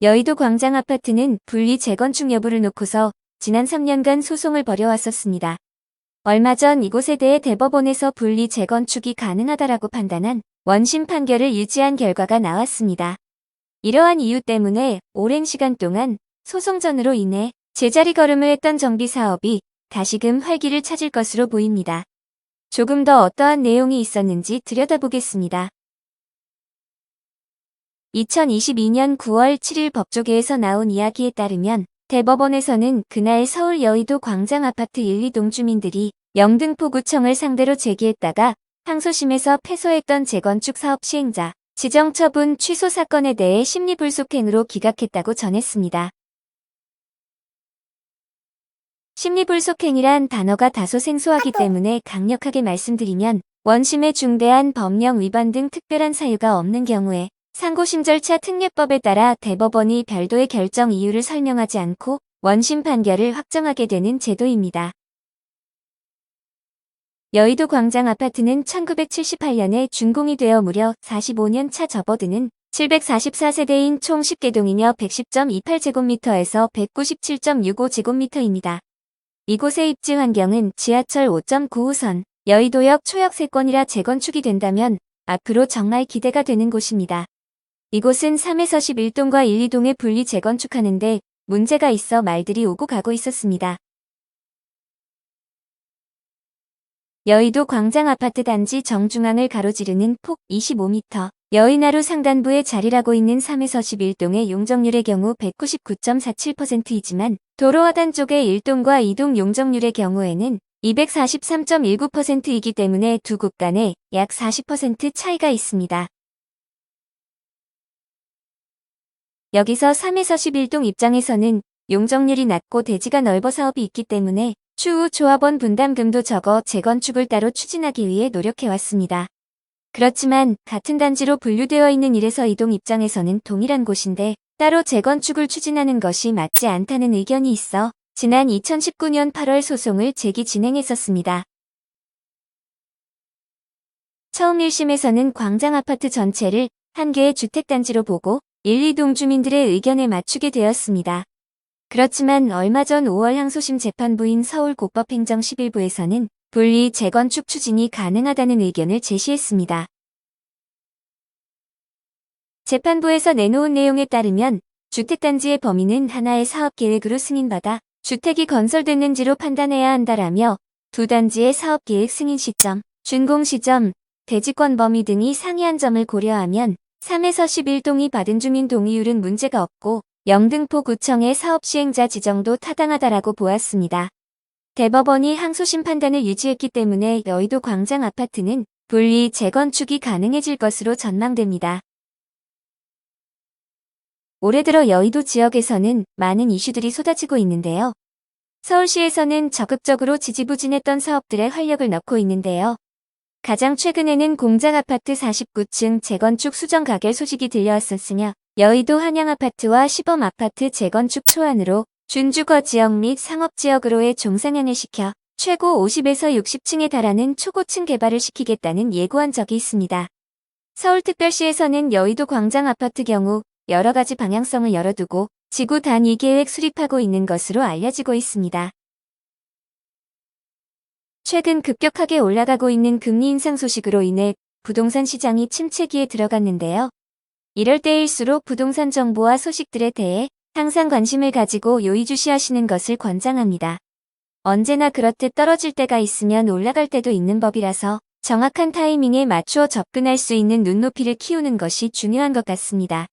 여의도 광장아파트는 분리 재건축 여부를 놓고서 지난 3년간 소송을 벌여왔었습니다. 얼마 전 이곳에 대해 대법원에서 분리 재건축이 가능하다라고 판단한 원심 판결을 유지한 결과가 나왔습니다. 이러한 이유 때문에 오랜 시간 동안 소송전으로 인해 제자리 걸음을 했던 정비 사업이 다시금 활기를 찾을 것으로 보입니다. 조금 더 어떠한 내용이 있었는지 들여다보겠습니다. 2022년 9월 7일 법조계에서 나온 이야기에 따르면 대법원에서는 그날 서울 여의도 광장아파트 1, 2동 주민들이 영등포구청을 상대로 제기했다가 항소심에서 패소했던 재건축 사업 시행자 지정처분 취소 사건에 대해 심리불속행으로 기각했다고 전했습니다. 심리불속행이란 단어가 다소 생소하기 때문에 강력하게 말씀드리면 원심의 중대한 법령 위반 등 특별한 사유가 없는 경우에 상고심 절차 특례법에 따라 대법원이 별도의 결정 이유를 설명하지 않고 원심 판결을 확정하게 되는 제도입니다. 여의도 광장아파트는 1978년에 준공이 되어 무려 45년 차 접어드는 744세대인 총 10개동이며 110.28제곱미터에서 197.65제곱미터입니다. 이곳의 입지 환경은 지하철 5.9호선, 여의도역 초역세권이라 재건축이 된다면 앞으로 정말 기대가 되는 곳입니다. 이곳은 3에서 11동과 1, 2동에 분리 재건축하는데 문제가 있어 말들이 오고 가고 있었습니다. 여의도 광장아파트 단지 정중앙을 가로지르는 폭 25m, 여의나루 상단부에 자리하고 있는 3에서 11동의 용적률의 경우 199.47%이지만 도로 하단 쪽의 1동과 2동 용적률의 경우에는 243.19%이기 때문에 두 곳 간에 약 40% 차이가 있습니다. 여기서 3에서 11동 입장에서는 용적률이 낮고 대지가 넓어 사업이 있기 때문에 추후 조합원 분담금도 적어 재건축을 따로 추진하기 위해 노력해왔습니다. 그렇지만 같은 단지로 분류되어 있는 1에서 2동 입장에서는 동일한 곳인데 따로 재건축을 추진하는 것이 맞지 않다는 의견이 있어 지난 2019년 8월 소송을 진행했었습니다. 처음 1심에서는 광장아파트 전체를 한 개의 주택단지로 보고 1, 2동 주민들의 의견에 맞추게 되었습니다. 그렇지만 얼마 전 5월 항소심 재판부인 서울고법행정 11부에서는 분리 재건축 추진이 가능하다는 의견을 제시했습니다. 재판부에서 내놓은 내용에 따르면 주택단지의 범위는 하나의 사업계획으로 승인받아 주택이 건설됐는지로 판단해야 한다라며 두 단지의 사업계획 승인 시점, 준공 시점, 대지권 범위 등이 상이한 점을 고려하면 3에서 11동이 받은 주민 동의율은 문제가 없고 영등포구청의 사업 시행자 지정도 타당하다라고 보았습니다. 대법원이 항소심 판단을 유지했기 때문에 여의도 광장아파트는 분리 재건축이 가능해질 것으로 전망됩니다. 올해 들어 여의도 지역에서는 많은 이슈들이 쏟아지고 있는데요. 서울시에서는 적극적으로 지지부진했던 사업들에 활력을 넣고 있는데요. 가장 최근에는 공장아파트 49층 재건축 수정 가결 소식이 들려왔었으며 여의도 한양아파트와 시범아파트 재건축 초안으로 준주거 지역 및 상업지역으로의 종상향을 시켜 최고 50에서 60층에 달하는 초고층 개발을 시키겠다는 예고한 적이 있습니다. 서울특별시에서는 여의도 광장아파트 경우 여러 가지 방향성을 열어두고 지구 단위 계획 수립하고 있는 것으로 알려지고 있습니다. 최근 급격하게 올라가고 있는 금리 인상 소식으로 인해 부동산 시장이 침체기에 들어갔는데요. 이럴 때일수록 부동산 정보와 소식들에 대해 항상 관심을 가지고 요의주시하시는 것을 권장합니다. 언제나 그렇듯 떨어질 때가 있으면 올라갈 때도 있는 법이라서 정확한 타이밍에 맞추어 접근할 수 있는 눈높이를 키우는 것이 중요한 것 같습니다.